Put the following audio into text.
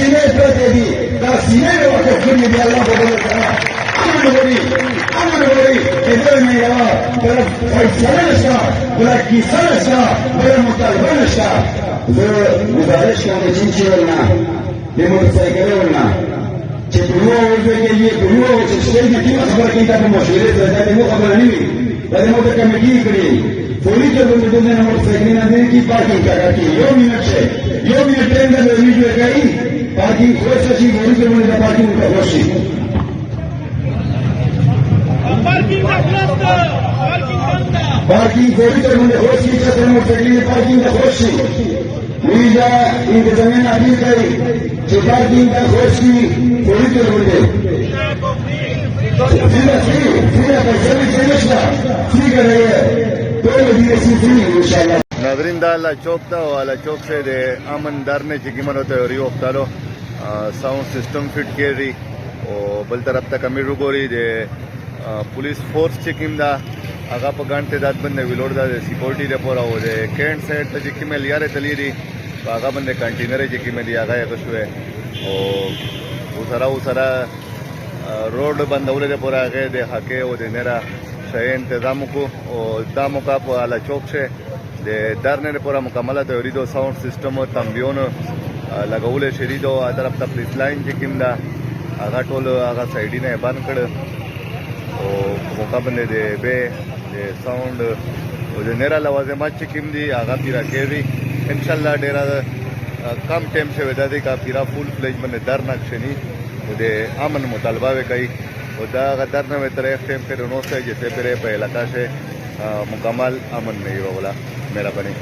سینې پرتې دي دا سینې مې وقف کړي دي الله په بل تعالی امن غواړي چې دغه نه یوه بله فیصله نشته بله کیسه نشته بله مطالبه نشته زه گزارش کوم د چین چیول نه د موټرسایکلونو نه چې په یوه وځای په یوه چې شپږ ټیمه خبره کوي دا په مشورې سره دا د مو خبره نه وي دا د موټر کمیټې کړي پولیس ته باندې دغه موټرسایکل نه دی کی پارکینګ کاږي یو منټ شه یو منټ ټیم د ویډیو کوي پارکینګ خوښ شي پولیس ته باندې پارکینګ خوښ شي پارکینگ کوئی تو انہوں نے خوش کی چکر موٹرسائیکل میں پارکینگ کا خوش کی میجا ان کے زمین اپیل کری جو پارکینگ کا خوش کی کوئی تو انہوں نے فری کر رہی ہے تو مدیر سی فری انشاءاللہ ناظرین دا اللہ چوک تا والا چوک سے دے امن دار نے چکی من ہوتا ہے ریو اختالو ساؤنڈ سسٹم فٹ کی رہی اور بل طرف تک امیر رگوری دے پولیس فورس چکیم دا هغه په ګڼ تعداد باندې ویلوړ دا د سکیورټي لپاره او د کینټ سایډ ته چې کومه لیارې تللی دي په هغه باندې کنټینرې چې کومه دي هغه یې غشوې او سره روډ بندولو لپاره هغه د حقې او د نره شی تنظیم وکړو او دا موقع په اعلی چوک شه د درنې لپاره مکمله تیاری دو ساوند سیستم او تنبیهونه لګولې شری دو طرف ته پولیس لاین چې کوم دا هغه ټول هغه سایډي نه بند کړ او موقع باندې د به د ساوند او د نره لوازمات چې کوم دي هغه پیرا کوي ان شاء الله ډیره کم ټیم سے ودا دي کا پیرا فول فلیج باندې درناک شنی او د امن مطالبه وکړي او دا غدر نه تر ایک ټیم کې نو سه چې په علاقہ سے مکمل امن نہیں ہوگا مہربانی